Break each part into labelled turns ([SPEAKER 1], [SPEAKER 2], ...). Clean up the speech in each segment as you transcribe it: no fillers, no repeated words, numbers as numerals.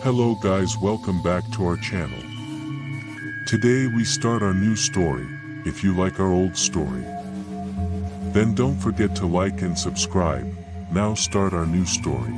[SPEAKER 1] Hello guys, welcome back to our channel. Today we start our new story. If you like our old story, then don't forget to like and subscribe. Now start our new story.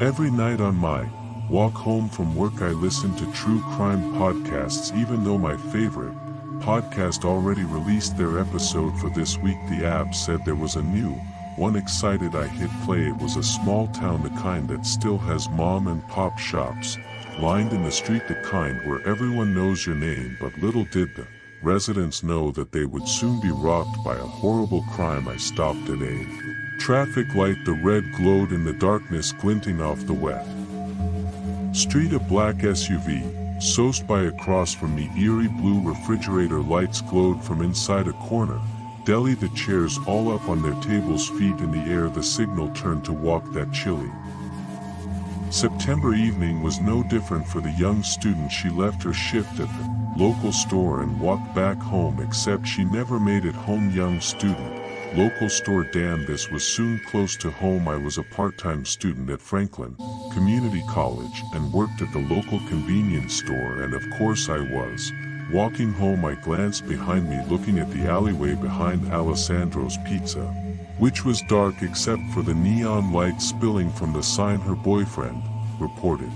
[SPEAKER 1] Every night on my walk home from work I listen to true crime podcasts, even though my favorite podcast already released their episode for this week. The app said there was a new one. Excited I hit play. It was a small town, the kind that still has mom and pop shops lined in the street, the kind where everyone knows your name, but little did the residents know that they would soon be robbed by a horrible crime. I stopped at a traffic light. The red glowed in the darkness, glinting off the wet street. A black SUV soused by across from me. Eerie blue refrigerator lights glowed from inside a corner deli, the chairs all up on their tables, feet in the air. The signal turned to walk. That chilly September evening was no different for the young student. She left her shift at the local store and walked back home, except she never made it home. Young student, local store. Damn, this was soon close to home. I was a part-time student at Franklin Community College and worked at the local convenience store, and of course I was walking home. I glanced behind me, looking at the alleyway behind Alessandro's Pizza, which was dark except for the neon light spilling from the sign. Her boyfriend reported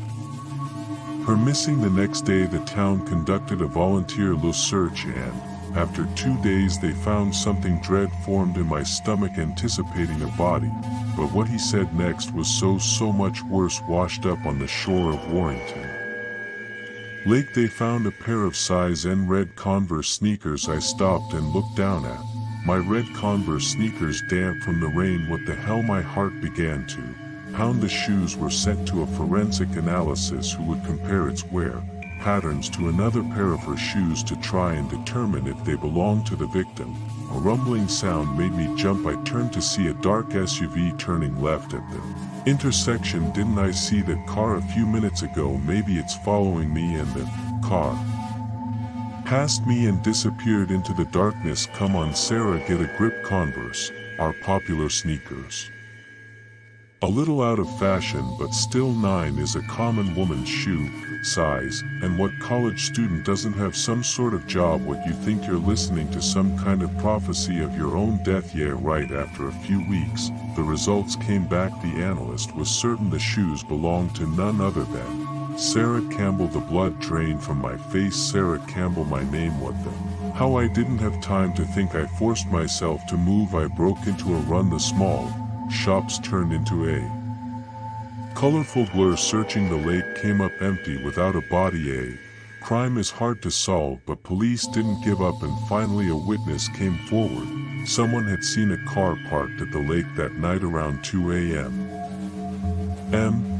[SPEAKER 1] her missing. The next day the town conducted a volunteer search, and after 2 days they found something. Dread formed in my stomach, anticipating a body, but what he said next was so much worse. Washed up on the shore of Warrington Lake they found a pair of size N red Converse sneakers. I stopped and looked down at my red Converse sneakers, damp from the rain. What the hell? My heart began to pound. The shoes were sent to a forensic analysis who would compare its wear patterns to another pair of her shoes to try and determine if they belonged to the victim. A rumbling sound made me jump. I turned to see a dark SUV turning left at the intersection. Didn't I see that car a few minutes ago? Maybe it's following me. And the car passed me and disappeared into the darkness. Come on Sarah, get a grip. Converse are popular sneakers. A little out of fashion, but still 9 is a common woman's shoe size. And what college student doesn't have some sort of job? What, you think you're listening to some kind of prophecy of your own death? Yeah, right. After a few weeks, the results came back. The analyst was certain the shoes belonged to none other than Sarah Campbell. The blood drained from my face. Sarah Campbell, my name. What the how? I didn't have time to think. I forced myself to move. I broke into a run. The small shops turned into a colorful blur. Searching the lake came up empty without a body. A crime is hard to solve, but police didn't give up, and finally a witness came forward. Someone had seen a car parked at the lake that night around 2 a.m.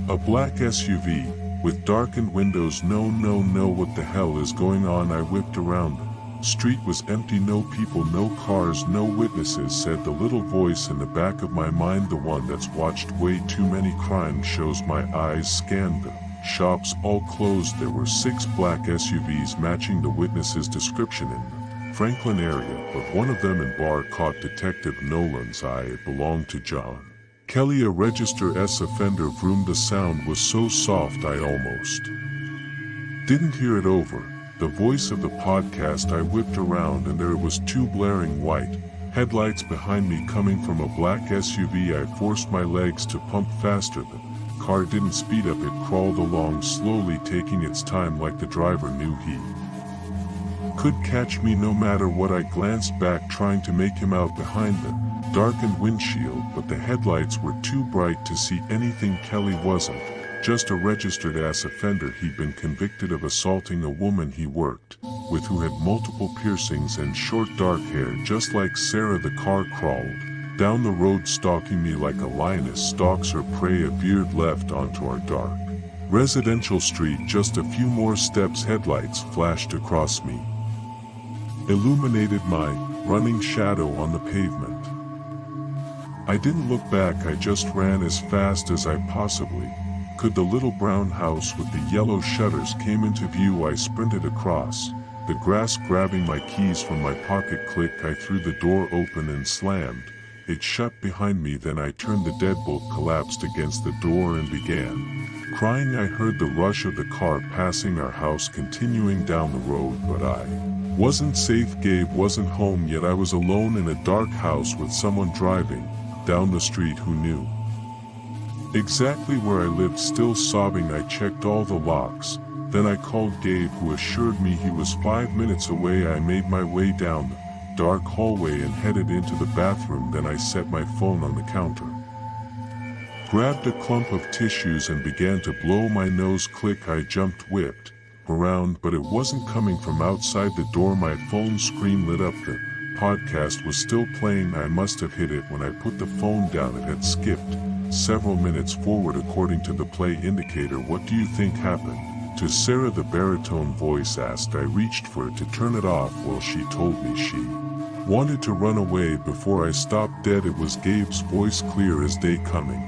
[SPEAKER 1] A black SUV with darkened windows. No, what the hell is going on? I whipped around. The street was empty. No people, no cars, no witnesses, said the little voice in the back of my mind, the one that's watched way too many crime shows. My eyes scanned the shops, all closed. There were 6 black SUVs matching the witness's description in the Franklin area, but one of them in bar caught Detective Nolan's eye. It belonged to John Kelly, a registered S offender. Vroom. The sound was so soft I almost didn't hear it over the voice of the podcast. I whipped around and there was 2 blaring white headlights behind me coming from a black SUV. I forced my legs to pump faster. The car didn't speed up. It crawled along slowly, taking its time, like the driver knew he could catch me no matter what. I glanced back, trying to make him out behind the darkened windshield, but the headlights were too bright to see anything. Kelly wasn't just a registered ass offender. He'd been convicted of assaulting a woman he worked with who had multiple piercings and short dark hair just like Sarah. The car crawled down the road, stalking me like a lioness stalks her prey. A beard left onto our dark residential street. Just a few more steps. Headlights flashed across me, illuminated my running shadow on the pavement. I didn't look back. I just ran as fast as I possibly could. The little brown house with the yellow shutters came into view. I sprinted across the grass, grabbing my keys from my pocket. Click. I threw the door open and slammed It shut behind me, then I turned, the deadbolt collapsed against the door and began crying. I heard the rush of the car passing our house continuing down the road, but I wasn't safe. Gabe wasn't home yet. I was alone in a dark house with someone driving down the street who knew exactly where I lived. Still sobbing, I checked all the locks. Then I called Gabe, who assured me he was 5 minutes away. I made my way down the dark hallway and headed into the bathroom. Then I set my phone on the counter, grabbed a clump of tissues and began to blow my nose. Click, I jumped, whipped around, but it wasn't coming from outside the door. My phone screen lit up. The podcast was still playing. I must have hit it when I put the phone down. It had skipped several minutes forward according to the play indicator. What do you think happened? To Sarah, the baritone voice asked. I reached for it to turn it off. Well, she told me she wanted to run away before I stopped dead. It was Gabe's voice, clear as day, coming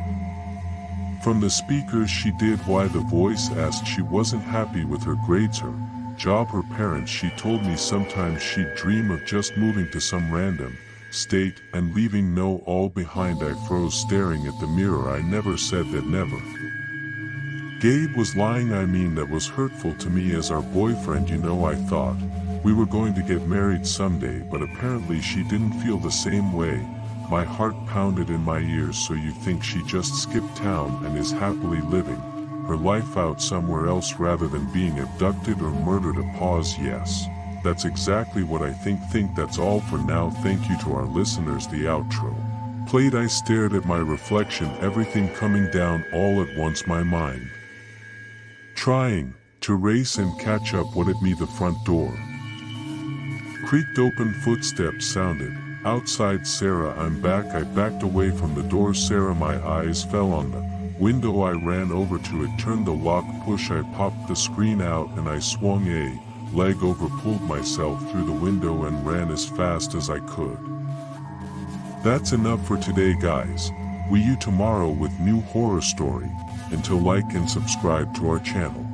[SPEAKER 1] from the speakers. She did. Why? The voice asked. She wasn't happy with her grades, her job, her parents. She told me sometimes she'd dream of just moving to some random state and leaving no all behind. I froze, staring at the mirror. I never said that, never. Gabe was lying. I mean, that was hurtful to me as our boyfriend. You know, I thought we were going to get married someday, but apparently she didn't feel the same way. My heart pounded in my ears. So you think she just skipped town and is happily living her life out somewhere else rather than being abducted or murdered? A pause. Yes, that's exactly what I think. That's all for now. Thank you to our listeners. The outro played. I stared at my reflection, everything coming down all at once. My mind trying to race and catch up. What at me? The front door creaked open. Footsteps sounded outside. Sarah, I'm back. I backed away from the door. Sarah, my eyes fell on the window. I ran over to it, turned the lock, push. I popped the screen out and I swung a leg over, pulled myself through the window and ran as fast as I could. That's enough for today, guys. We you tomorrow with new horror story. Until, like and subscribe to our channel.